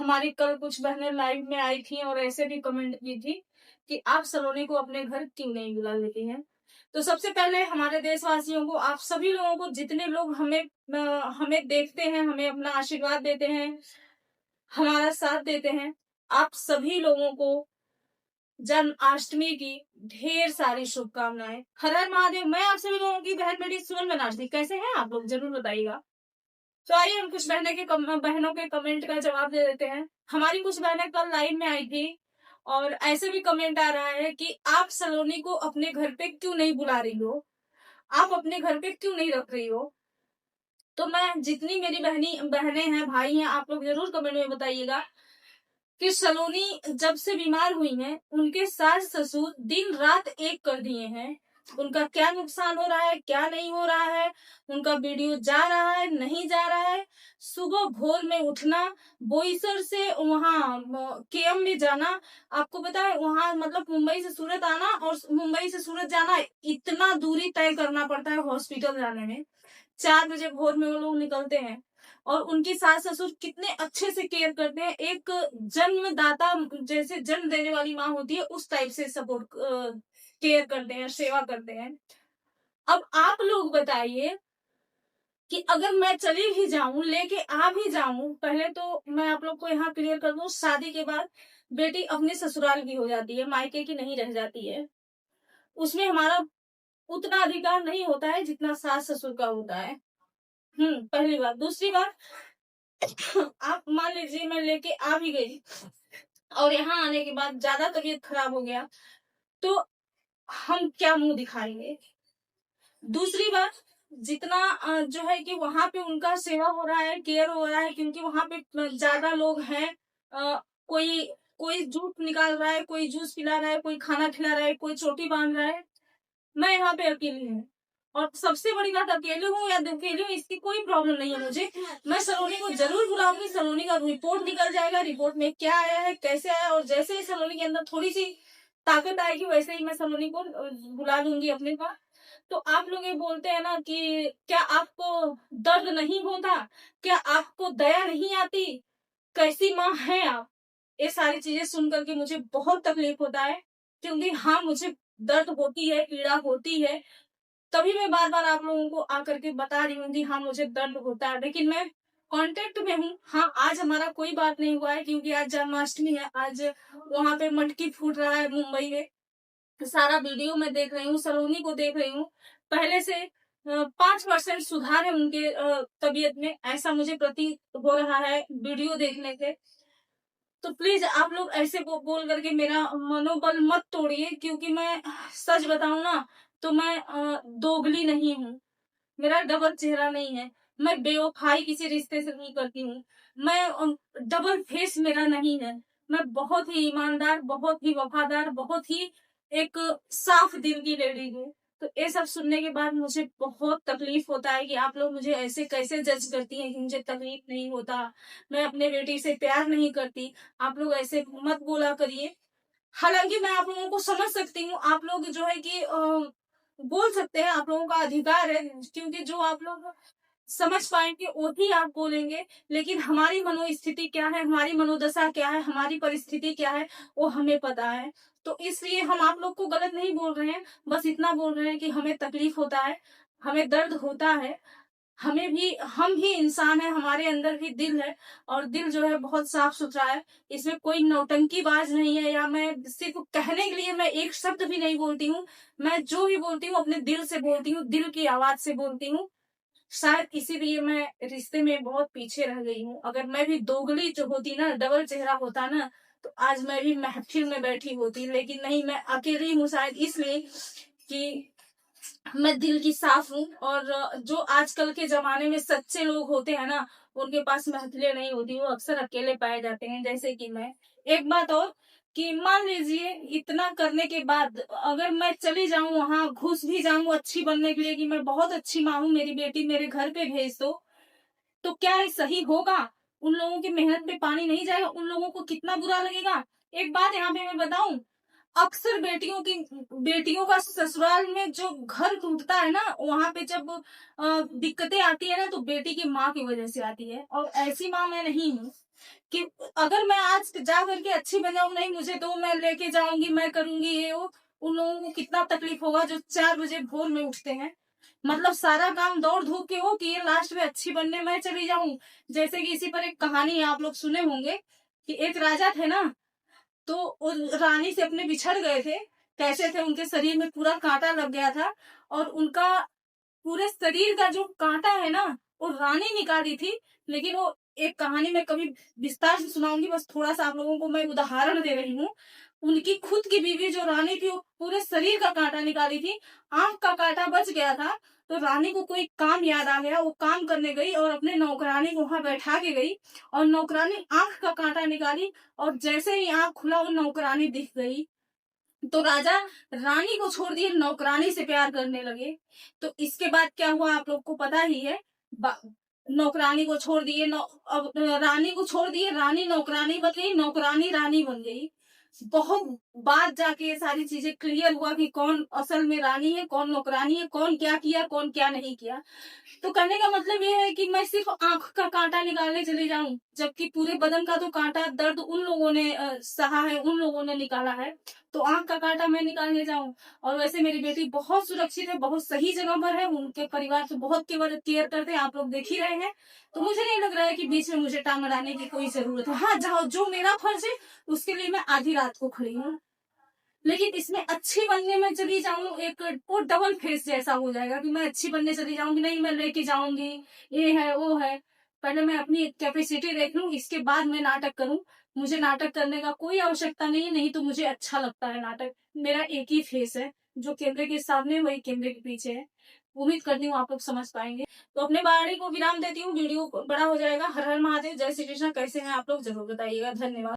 हमारी कल कुछ बहनें लाइव में आई थी और ऐसे भी कमेंट की थी कि आप सलोनी को अपने घर क्यों नहीं बुला लेती हैं। तो सबसे पहले हमारे देशवासियों को, आप सभी लोगों को, जितने लोग हमें देखते हैं, हमें अपना आशीर्वाद देते हैं, हमारा साथ देते हैं, आप सभी लोगों को जन्माष्टमी की ढेर सारी शुभकामनाएं। हर हर महादेव। मैं आप सभी लोगों की बहन बेटी सुमन बनारसी। कैसे हैं आप लोग, जरूर बताइएगा। तो आइए हम कुछ बहनों के कमेंट का जवाब दे देते हैं। हमारी कुछ बहनें कल लाइव में आई थी और ऐसे भी कमेंट आ रहा है कि आप सलोनी को अपने घर पे क्यों नहीं बुला रही हो, आप अपने घर पे क्यों नहीं रख रही हो। तो मैं, जितनी मेरी बहनें हैं, भाई हैं, आप लोग जरूर कमेंट में बताइएगा कि सलोनी जब से बीमार हुई हैं, उनके सास ससुर दिन रात एक कर दिए हैं। उनका क्या नुकसान हो रहा है, क्या नहीं हो रहा है, उनका वीडियो जा रहा है, नहीं जा रहा है। सुबह भोर में उठना, बोईसर से वहां केएम में जाना, आपको पता है वहां मतलब मुंबई से सूरत आना और मुंबई से सूरत जाना, इतना दूरी तय करना पड़ता है हॉस्पिटल जाने में। 4 बजे भोर में वो लोग निकलते हैं और उनकी सास ससुर कितने अच्छे से केयर करते हैं। एक जन्मदाता, जैसे जन्म देने वाली माँ होती है, उस टाइप से सपोर्ट केयर करते हैं, सेवा करते हैं। अब आप लोग बताइए कि अगर मैं चली भी जाऊं, लेके आ भी जाऊं, पहले तो मैं आप लोग को यहाँ क्लियर कर दूं, शादी के बाद बेटी अपने ससुराल की हो जाती है, मायके की नहीं रह जाती है। उसमें हमारा उतना अधिकार नहीं होता है जितना सास ससुर का होता है। पहली बात। दूसरी बात, आप मान लीजिए मैं लेके आ भी गई और यहाँ आने के बाद ज्यादा तबीयत खराब हो गया, तो हम क्या मुंह दिखाएंगे। दूसरी बात, जितना जो है कि वहां पे उनका सेवा हो रहा है, केयर हो रहा है, क्योंकि वहां पे ज्यादा लोग हैं। कोई कोई जूस निकाल रहा है, कोई जूस पिला रहा है, कोई खाना खिला रहा है, कोई चोटी बांध रहा है। मैं यहाँ पे अकेली हूँ और सबसे बड़ी बात, अकेले हूँ या अकेले हूँ इसकी कोई प्रॉब्लम नहीं है मुझे। मैं सलोनी को जरूर बुलाऊंगी। सलोनी का रिपोर्ट निकल जाएगा, रिपोर्ट में क्या आया है, कैसे आया, और जैसे ही सलोनी के अंदर थोड़ी सी ताकत आएगी वैसे ही मैं सलोनी को बुला लूंगी अपने पास। तो आप लोग ये बोलते हैं ना कि क्या आपको दर्द नहीं होता, क्या आपको दया नहीं आती, कैसी माँ है आप। ये सारी चीजें सुन करके मुझे बहुत तकलीफ होता है, क्योंकि हाँ, मुझे दर्द होती है, पीड़ा होती है, तभी मैं बार बार आप लोगों को आकर के बता रही हूँ कि हाँ मुझे दर्द होता है। लेकिन मैं कांटेक्ट में हूँ। हाँ, आज हमारा कोई बात नहीं हुआ है क्योंकि आज जन्माष्टमी है। आज वहां पे मटकी फूट रहा है मुंबई में। सारा वीडियो मैं देख रही हूँ, सलोनी को देख रही हूँ। पहले से 5% सुधार है उनके तबीयत में, ऐसा मुझे प्रतीत हो रहा है वीडियो देखने से। तो प्लीज आप लोग ऐसे बोल करके मेरा मनोबल मत तोड़िए, क्योंकि मैं सच बताऊं ना तो मैं दोगली नहीं हूँ, मेरा डबल चेहरा नहीं है, मैं बेवफाई किसी रिश्ते से नहीं करती हूँ, मैं डबल फेस मेरा नहीं है। मैं बहुत ही ईमानदार, बहुत ही वफादार, बहुत ही एक साफ दिल की लेडी हूँ। तो ये सब सुनने के बाद मुझे बहुत तकलीफ होता है कि आप लोग मुझे ऐसे कैसे जज करती हैं कि मुझे तकलीफ नहीं होता, मैं अपने बेटी से प्यार नहीं करती। आप लोग ऐसे मत बोला करिए। हालांकि मैं आप लोगों को समझ सकती हूँ, आप लोग जो है कि बोल सकते हैं, आप लोगों का अधिकार है, क्योंकि जो आप लोग समझ पाएंगे वही आप बोलेंगे। लेकिन हमारी मनोस्थिति क्या है, हमारी मनोदशा क्या है, हमारी परिस्थिति क्या है, वो हमें पता है। तो इसलिए हम आप लोग को गलत नहीं बोल रहे हैं, बस इतना बोल रहे हैं कि हमें तकलीफ होता है, हमें दर्द होता है, हम भी इंसान है, हमारे अंदर भी दिल है और दिल जो है बहुत साफ सुथरा है। इसमें कोई नौटंकीबाज नहीं है, या मैं सिर्फ कहने के लिए मैं एक शब्द भी नहीं बोलती हूँ। मैं जो भी बोलती हूँ अपने दिल से बोलती हूँ, दिल की आवाज से बोलती हूँ। शायद इसीलिए मैं रिश्ते में बहुत पीछे रह गई हूँ। अगर मैं भी दोगली जो होती ना, डबल चेहरा होता ना, तो आज मैं भी महफिल में बैठी होती। लेकिन नहीं, मैं अकेली हूँ, शायद इसलिए कि मैं दिल की साफ हूँ। और जो आजकल के जमाने में सच्चे लोग होते हैं ना, उनके पास महफिलें नहीं होती, वो अक्सर अकेले पाए जाते हैं, जैसे कि मैं। एक बात और, कि मान लीजिए इतना करने के बाद अगर मैं चली जाऊं, वहां घुस भी जाऊं अच्छी बनने के लिए कि मैं बहुत अच्छी माँ हूँ, मेरी बेटी मेरे घर पे भेज दो, तो क्या ये सही होगा? उन लोगों की मेहनत पे पानी नहीं जाएगा? उन लोगों को कितना बुरा लगेगा? एक बात यहाँ पे मैं बताऊं, अक्सर बेटियों का ससुराल में जो घर टूटता है ना, वहां पे जब दिक्कतें आती है ना, तो बेटी की माँ की वजह से आती है। और ऐसी माँ मैं नहीं हूँ। कि अगर मैं आज जा करके अच्छी बन जाऊँ, नहीं मुझे दो, मैं लेके जाऊँगी, मैं करूँगी ये वो, उन लोगों को कितना तकलीफ होगा जो 4 बजे भोर में उठते हैं। मतलब सारा काम दौड़ धूप के हो कि ये लास्ट में अच्छी बनने मैं चली जाऊँ। जैसे कि इसी पर एक कहानी आप लोग सुने होंगे कि एक राजा थे ना, तो वो रानी से अपने बिछड़ गए थे। कैसे थे, उनके शरीर में पूरा काँटा लग गया था और उनका पूरे शरीर का जो काँटा है ना, वो रानी निकाली थी। लेकिन वो एक कहानी मैं कभी विस्तार से सुनाऊँगी, बस थोड़ा-सा आप लोगों को मैं उदाहरण दे रही हूँ। उनकी खुद की बीवी जो रानी थी, वो पूरे शरीर का काँटा निकाली थी। आँख का काँटा बच गया था, तो रानी को कोई काम याद आ गया, वो काम करने गई और अपने नौकरानी को वहाँ बैठा के गई और नौकरानी आँख का काँटा निकाली और जैसे ही आँख खुला, वो नौकरानी दिख गई। तो राजा रानी को छोड़ दिए, नौकरानी से प्यार करने लगे। तो इसके बाद क्या हुआ आप लोग को पता ही है। नौकरानी को छोड़ दिए, अब रानी को छोड़ दिए, रानी नौकरानी बन गई, नौकरानी रानी बन गई। बहुत बाद जाके ये सारी चीजें क्लियर हुआ कि कौन असल में रानी है, कौन नौकरानी है, कौन क्या किया, कौन क्या नहीं किया। तो कहने का मतलब ये है कि मैं सिर्फ आंख का कांटा निकालने चली जाऊं, जबकि पूरे बदन का तो कांटा दर्द उन लोगों ने सहा है, उन लोगों ने निकाला है। तो आंख का कांटा मैं निकालने जाऊं। और वैसे मेरी बेटी बहुत सुरक्षित है, बहुत सही जगह पर है, उनके परिवार से बहुत केयर करते हैं, आप लोग देख ही रहे हैं। तो मुझे नहीं लग रहा है कि बीच में मुझे टांग अड़ाने की कोई जरूरत है। हाँ, जहाँ जो मेरा फर्ज है उसके लिए मैं आधी रात को खड़ी हूँ। लेकिन इसमें अच्छी बनने में चली जाऊं, एक वो डबल फेस जैसा हो जाएगा कि मैं अच्छी बनने चली जाऊंगी, नहीं मैं लेके जाऊंगी, ये है वो है। पहले मैं अपनी कैपेसिटी देख लूं, इसके बाद मैं नाटक करूं। मुझे नाटक करने का कोई आवश्यकता नहीं है, नहीं तो मुझे अच्छा लगता है नाटक। मेरा एक ही फेस है, जो कैमरे के सामने वही कैमरे के पीछे है। उम्मीद करती हूँ आप लोग समझ पाएंगे। तो अपने बाड़ी को विराम देती हूँ, वीडियो बड़ा हो जाएगा। हर हर महादेव, जय श्री कृष्ण। कैसे हैं आप लोग जरूर बताइएगा। धन्यवाद।